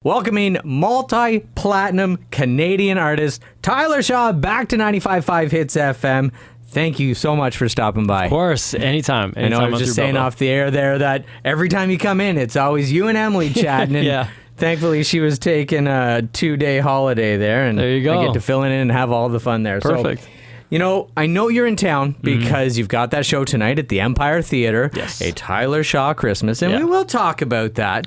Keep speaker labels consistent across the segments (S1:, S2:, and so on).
S1: Welcoming multi-platinum Canadian artist Tyler Shaw back to 95.5 Hits FM. Thank you so much for stopping by.
S2: Of course, anytime.
S1: I know I was just saying off the air there that every time you come in, it's always you and Emily chatting. And
S2: yeah.
S1: Thankfully, she was taking a 2-day holiday there, and
S2: there you go.
S1: I get to fill in and have all the fun there.
S2: Perfect.
S1: So, you know, I know you're in town because you've got that show tonight at the Empire Theater,
S2: yes.
S1: a Tyler Shaw Christmas, and we will talk about that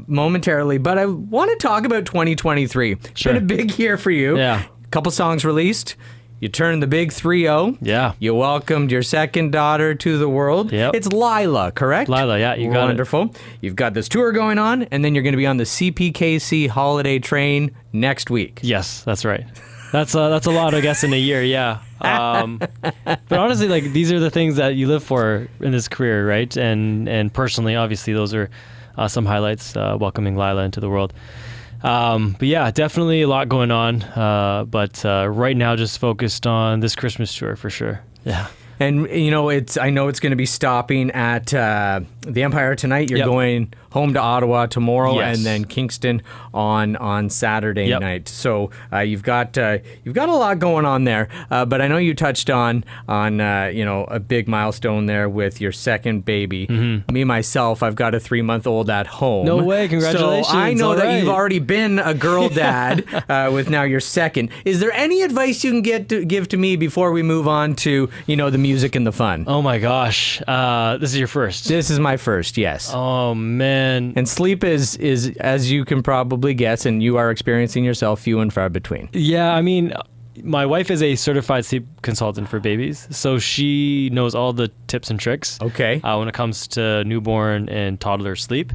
S1: momentarily. But I want to talk about 2023. It's been a big year for you.
S2: Yeah.
S1: A couple songs released. You turned the big 3-0.
S2: Yeah.
S1: You welcomed your second daughter to the world.
S2: Yep.
S1: It's Lila, correct?
S2: Lila, yeah, you got
S1: Wonderful.
S2: it.
S1: You've got this tour going on, and then you're going to be on the CPKC holiday train next week.
S2: Yes, that's right. That's a lot, I guess, in a year, yeah. But honestly, like, these are the things that you live for in this career, right? And personally, obviously, those are some highlights, welcoming Lila into the world. But yeah, definitely a lot going on. But right now, just focused on this Christmas tour for sure. Yeah.
S1: And, you know, I know it's going to be stopping at the Empire tonight. You're going home to Ottawa tomorrow, and then Kingston on Saturday night. So you've got a lot going on there. But I know you touched on you know, a big milestone there with your second baby. Mm-hmm. Me myself, I've got a 3-month-old at home.
S2: No way! Congratulations!
S1: So I know that you've already been a girl dad with now your second. Is there any advice you can give to me before we move on to, you know, the music and the fun?
S2: Oh my gosh! This is your first.
S1: This is my first. Yes.
S2: Oh man.
S1: And sleep is as you can probably guess, and you are experiencing yourself, few and far between.
S2: Yeah, I mean, my wife is a certified sleep consultant for babies, so she knows all the tips and tricks.
S1: Okay.
S2: When it comes to newborn and toddler sleep.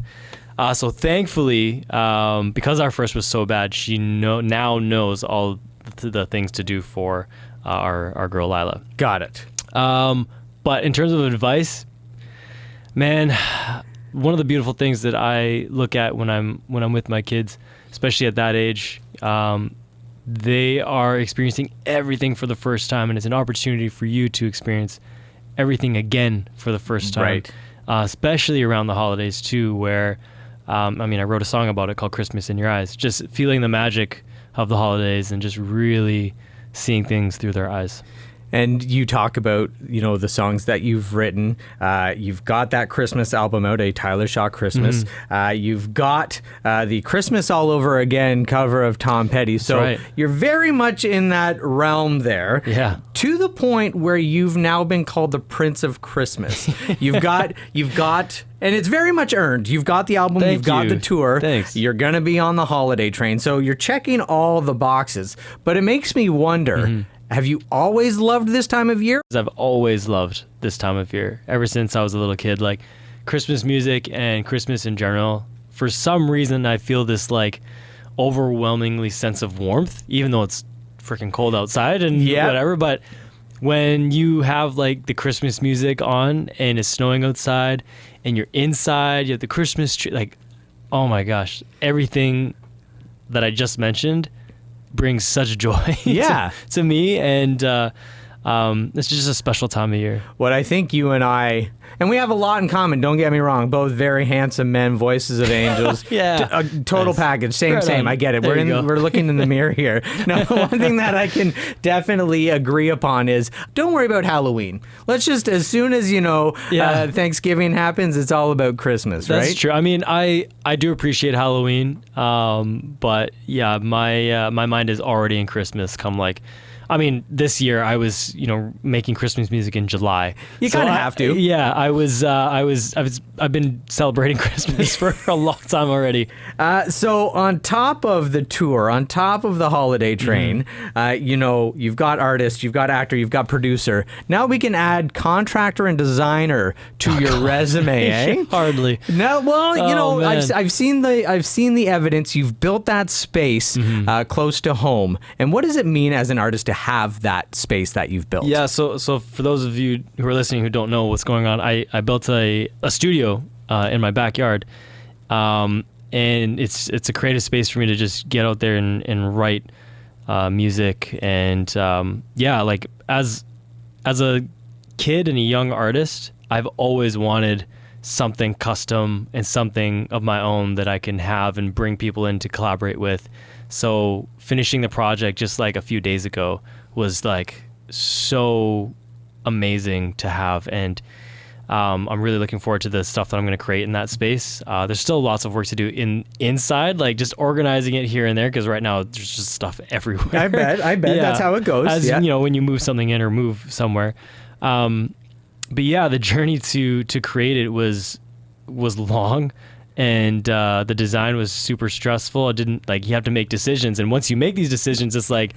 S2: So thankfully, because our first was so bad, she now knows all the things to do for our girl Lila.
S1: Got it.
S2: But in terms of advice, man, one of the beautiful things that I look at when I'm with my kids, especially at that age, they are experiencing everything for the first time, and it's an opportunity for you to experience everything again for the first time.
S1: Right.
S2: Especially around the holidays too, where I mean, I wrote a song about it called Christmas in Your Eyes, just feeling the magic of the holidays and just really seeing things through their eyes.
S1: And you talk about, you know, the songs that you've written. You've got that Christmas album out, a Tyler Shaw Christmas. You've got the Christmas All Over Again cover of Tom Petty. So you're very much in that realm there.
S2: Yeah.
S1: To the point where you've now been called the Prince of Christmas. You've got, and it's very much earned. You've got the album, you've got the tour.
S2: Thanks.
S1: You're going to be on the holiday train. So you're checking all the boxes. But it makes me wonder, have you always loved this time of year?
S2: I've always loved this time of year. Ever since I was a little kid, like Christmas music and Christmas in general. For some reason, I feel this like overwhelmingly sense of warmth, even though it's freaking cold outside and whatever. But when you have like the Christmas music on and it's snowing outside and you're inside, you have the Christmas tree, like, oh my gosh, everything that I just mentioned brings such joy to me, and it's just a special time of year.
S1: What I think you and I, and we have a lot in common, don't get me wrong, both very handsome men, voices of angels. A total package, same, I get it. We're looking in the mirror here. No, one thing that I can definitely agree upon is don't worry about Halloween. Let's just, as soon as, you know, Thanksgiving happens, it's all about Christmas, right?
S2: That's true. I mean, I do appreciate Halloween, but yeah, my mind is already in Christmas come like, I mean, this year I was, you know, making Christmas music in July.
S1: You kind of have to.
S2: Yeah, I've been celebrating Christmas for a long time already.
S1: So on top of the tour, on top of the holiday train, you know, you've got artist, you've got actor, you've got producer. Now we can add contractor and designer to your resume, eh?
S2: Hardly.
S1: No, well, you know, I've seen the evidence. You've built that space close to home. And what does it mean as an artist to have that space that you've built?
S2: Yeah, so for those of you who are listening who don't know what's going on, I built a studio in my backyard, and it's a creative space for me to just get out there and write music, and like as a kid and a young artist, I've always wanted something custom and something of my own that I can have and bring people in to collaborate with. So finishing the project just like a few days ago was like so amazing to have. And I'm really looking forward to the stuff that I'm going to create in that space. There's still lots of work to do inside, like just organizing it here and there, because right now there's just stuff everywhere.
S1: I bet yeah. That's how it goes.
S2: As you know, when you move something in or move somewhere. But yeah, the journey to create it was long, and the design was super stressful. It didn't, like, you have to make decisions, and once you make these decisions, it's like,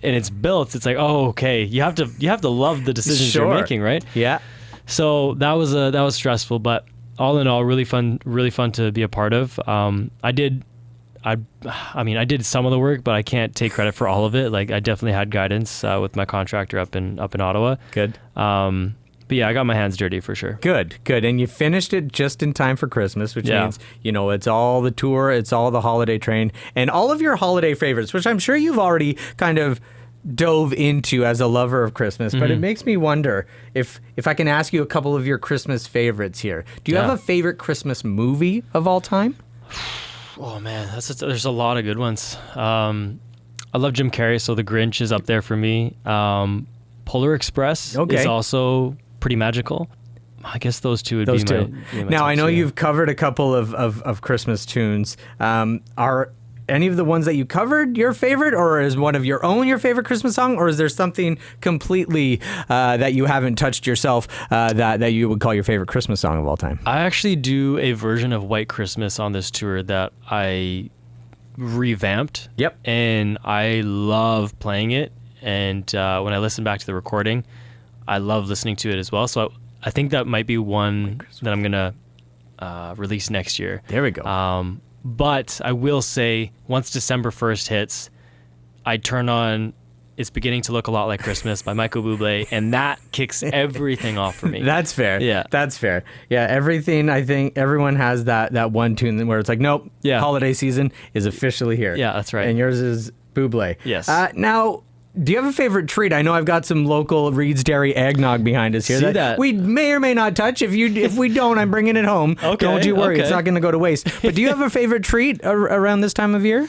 S2: and it's built, it's like, oh, okay, you have to love the decisions you're making, right?
S1: Yeah.
S2: So that was stressful, but all in all, really fun to be a part of. I did some of the work, but I can't take credit for all of it. Like, I definitely had guidance with my contractor up in Ottawa.
S1: Good.
S2: But yeah, I got my hands dirty for sure.
S1: Good. And you finished it just in time for Christmas, which means, it's all the tour, it's all the holiday train, and all of your holiday favorites, which I'm sure you've already kind of dove into as a lover of Christmas. But it makes me wonder if I can ask you a couple of your Christmas favorites here. Do you have a favorite Christmas movie of all time?
S2: Oh man, there's a lot of good ones. I love Jim Carrey, so The Grinch is up there for me. Polar Express is also pretty magical. I guess those two would be my
S1: Now, I know
S2: two.
S1: you've covered a couple of Christmas tunes. Are any of the ones that you covered your favorite, or is one of your own your favorite Christmas song, or is there something completely that you haven't touched yourself that you would call your favorite Christmas song of all time?
S2: I actually do a version of White Christmas on this tour that I revamped.
S1: Yep.
S2: And I love playing it. And when I listen back to the recording, I love listening to it as well. So I think that might be one that I'm going to release next year.
S1: There we go.
S2: But I will say, once December 1st hits, I turn on It's Beginning to Look a Lot Like Christmas by Michael Bublé, and that kicks everything off for me.
S1: That's fair.
S2: Yeah.
S1: That's fair. Yeah, everything, I think everyone has that one tune where it's like, nope, holiday season is officially here.
S2: Yeah, that's right.
S1: And yours is Bublé.
S2: Yes.
S1: Now, do you have a favorite treat? I know I've got some local Reed's Dairy eggnog behind us here that we may or may not touch. If we don't, I'm bringing it home.
S2: Okay,
S1: don't you worry, it's not going to go to waste. But do you have a favorite treat around this time of year?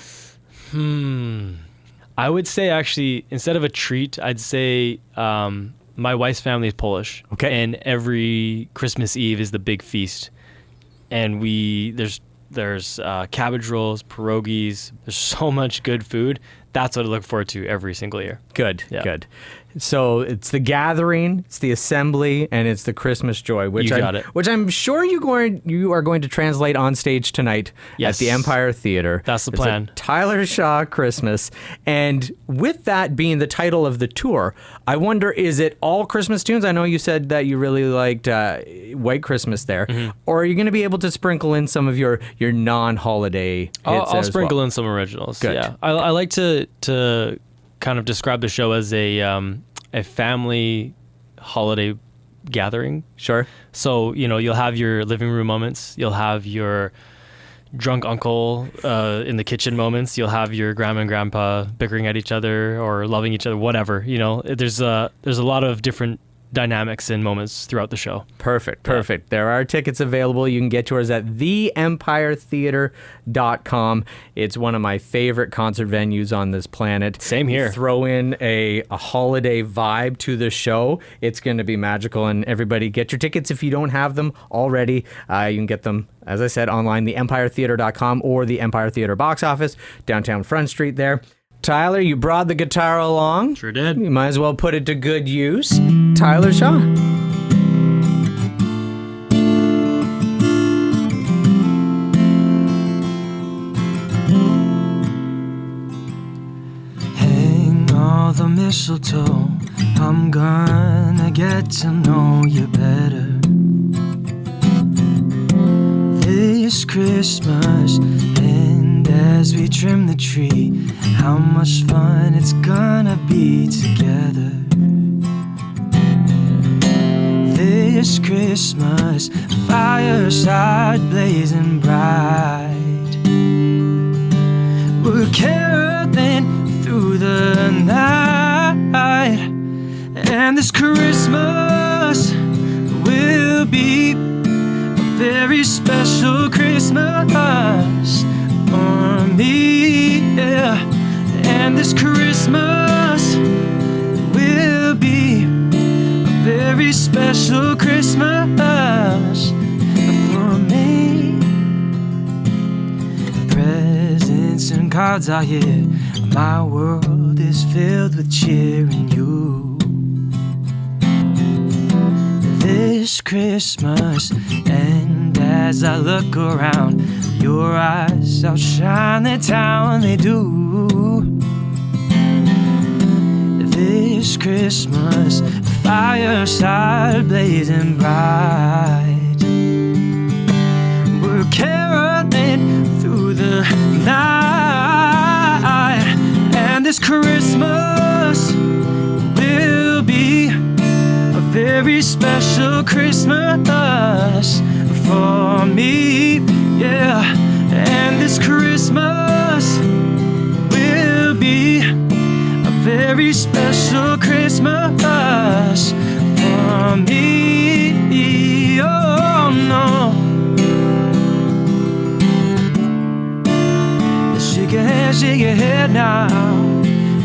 S2: I would say, actually, instead of a treat, I'd say my wife's family is Polish.
S1: Okay.
S2: And every Christmas Eve is the big feast. And there's cabbage rolls, pierogies. There's so much good food. That's what I look forward to every single year.
S1: Good. So it's the gathering, it's the assembly, and it's the Christmas joy, which I'm sure you are going to translate on stage tonight at the Empire Theater.
S2: That's the plan.
S1: Tyler Shaw Christmas. And with that being the title of the tour, I wonder, is it all Christmas tunes? I know you said that you really liked White Christmas there. Or are you going to be able to sprinkle in some of your non-holiday hits
S2: I'll sprinkle in some originals.
S1: Good.
S2: Yeah. I like to kind of describe the show as a family holiday gathering.
S1: Sure.
S2: So, you'll have your living room moments. You'll have your drunk uncle in the kitchen moments. You'll have your grandma and grandpa bickering at each other or loving each other, whatever. There's a lot of different dynamics and moments throughout the show.
S1: Perfect. There are tickets available. You can get yours at theempiretheater.com. It's one of my favorite concert venues on this planet.
S2: Same here.
S1: Throw in a holiday vibe to the show. It's going to be magical. And everybody, get your tickets if you don't have them already. You can get them, as I said, online, theempiretheater.com or the Empire Theater box office, downtown Front Street there. Tyler, you brought the guitar along.
S2: Sure did.
S1: You might as well put it to good use. Tyler Shaw.
S3: Hang all the mistletoe, I'm gonna get to know you better this Christmas. And as we trim the tree, how much fun it's gonna be together this Christmas. Fireside blazing bright, we're caroling through the night, and this Christmas will be a very special Christmas for me, yeah. And this Christmas will be a very special Christmas for me. Presents and cards are here. My world is filled with cheer and you. This Christmas, and as I look around, your eyes outshine the town, they do. This Christmas, fireside blazing bright. We're caroling through the night, and this Christmas will be a very special Christmas for me, yeah. And this Christmas will be a very special Christmas for me, oh no. Shake your head now.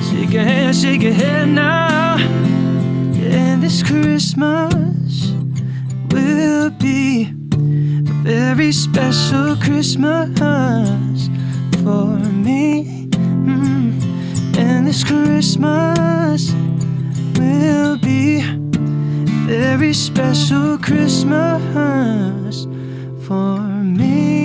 S3: Shake your head now. And this Christmas will be a very special Christmas for me. And this Christmas will be a very special Christmas for me.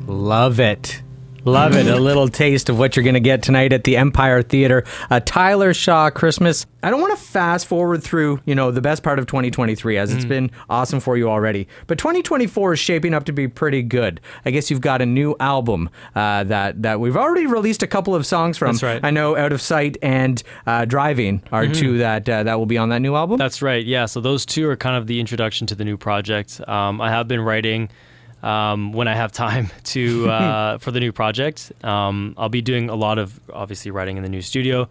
S1: Love it. Love it. A little taste of what you're going to get tonight at the Empire Theater. Tyler Shaw Christmas. I don't want to fast forward through, the best part of 2023 as it's been awesome for you already. But 2024 is shaping up to be pretty good. I guess you've got a new album that we've already released a couple of songs from.
S2: That's right.
S1: I know Out of Sight and Driving are two that will be on that new album.
S2: That's right. Yeah. So those two are kind of the introduction to the new project. I have been writing when I have time to for the new project. I'll be doing a lot of obviously writing in the new studio.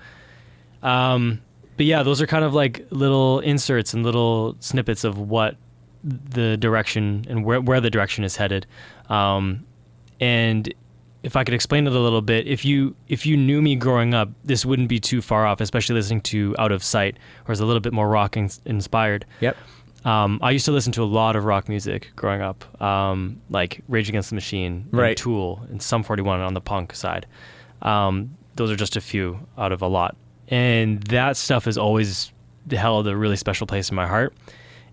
S2: But yeah, those are kind of like little inserts and little snippets of what the direction and where the direction is headed. And if I could explain it a little bit, if you knew me growing up, this wouldn't be too far off, especially listening to Out of Sight, where it's a little bit more rock inspired.
S1: Yep.
S2: I used to listen to a lot of rock music growing up, like Rage Against the Machine, and
S1: right.
S2: Tool, and Sum 41 on the punk side. Those are just a few out of a lot. And that stuff has always held a really special place in my heart.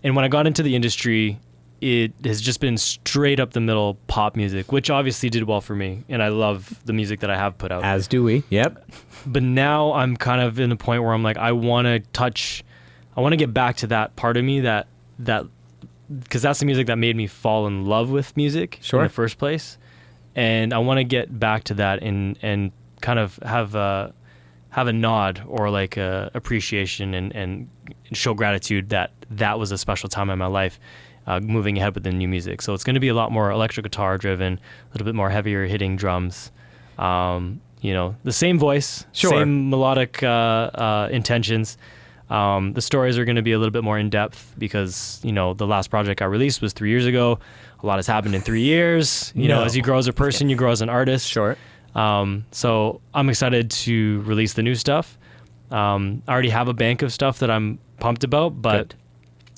S2: And when I got into the industry, it has just been straight up the middle pop music, which obviously did well for me. And I love the music that I have put out.
S1: As do we. Yep.
S2: But now I'm kind of in a point where I'm like, I want to get back to that part of me that because that's the music that made me fall in love with music in the first place. And I want to get back to that and kind of have a nod or like a appreciation and show gratitude that was a special time in my life, moving ahead with the new music. So it's going to be a lot more electric guitar driven, a little bit more heavier hitting drums, the same voice, same melodic intentions. The stories are going to be a little bit more in depth because, the last project I released was 3 years ago. A lot has happened in 3 years. As you grow as a person, you grow as an artist.
S1: Sure.
S2: So I'm excited to release the new stuff. I already have a bank of stuff that I'm pumped about, but
S1: Good.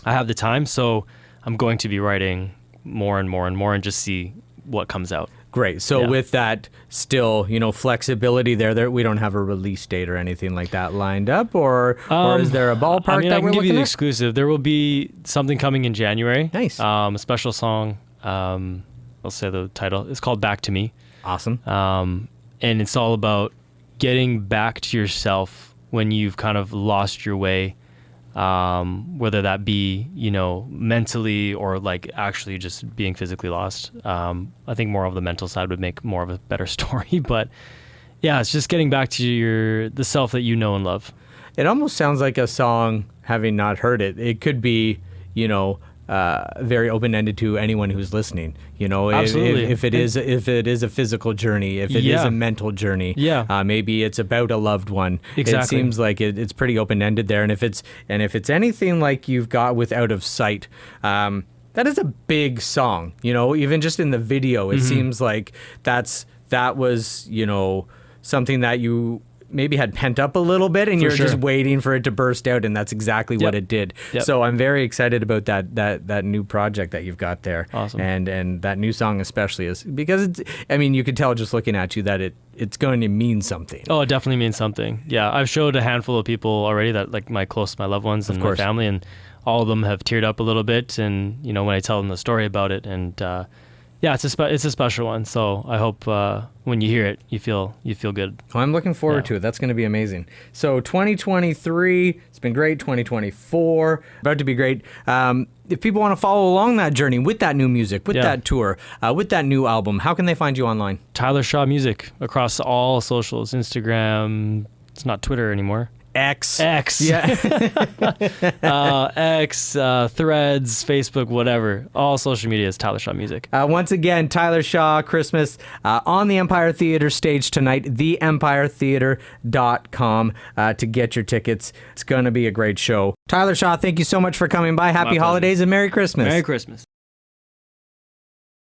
S2: I have the time. So I'm going to be writing more and more and more and just see what comes out.
S1: Great. So with that still, flexibility there, we don't have a release date or anything like that lined up, or is there a ballpark that
S2: I
S1: we're
S2: can give you
S1: looking
S2: the
S1: at?
S2: exclusive. There will be something coming in January.
S1: Nice.
S2: A special song. I'll say the title. It's called Back to Me.
S1: Awesome.
S2: And it's all about getting back to yourself when you've kind of lost your way, whether that be, mentally or like actually just being physically lost. I think more of the mental side would make more of a better story, but yeah, it's just getting back to the self that you know and love.
S1: It almost sounds like a song, having not heard it. It could be, very open-ended to anyone who's listening. You know,
S2: Absolutely.
S1: if it is a physical journey, if it is a mental journey, maybe it's about a loved one.
S2: Exactly.
S1: It seems like it's pretty open-ended there. And if it's anything like you've got with Out of Sight, that is a big song. You know, even just in the video, it seems like that was, you know, something that you maybe had pent up a little bit, and you're just waiting for it to burst out, and that's exactly what it did. So I'm very excited about that new project that you've got there.
S2: Awesome.
S1: And that new song especially is because you could tell just looking at you that it's going to mean something.
S2: Oh, it definitely means something. Yeah, I've showed a handful of people already that like my loved ones and my family, and all of them have teared up a little bit, and you know, when I tell them the story about it, and it's a special one. So I hope when you hear it, you feel good.
S1: Well, I'm looking forward to it. That's going to be amazing. So 2023, it's been great. 2024, about to be great. If people want to follow along that journey with that new music, with that tour, with that new album, how can they find you online?
S2: Tyler Shaw Music across all socials, Instagram. It's not Twitter anymore.
S1: X.
S2: Yeah. X, Threads, Facebook, whatever. All social media is Tyler Shaw Music.
S1: Once again, Tyler Shaw, Christmas on the Empire Theater stage tonight, theempiretheater.com to get your tickets. It's going to be a great show. Tyler Shaw, thank you so much for coming by. Happy holidays and Merry Christmas.
S2: Merry Christmas.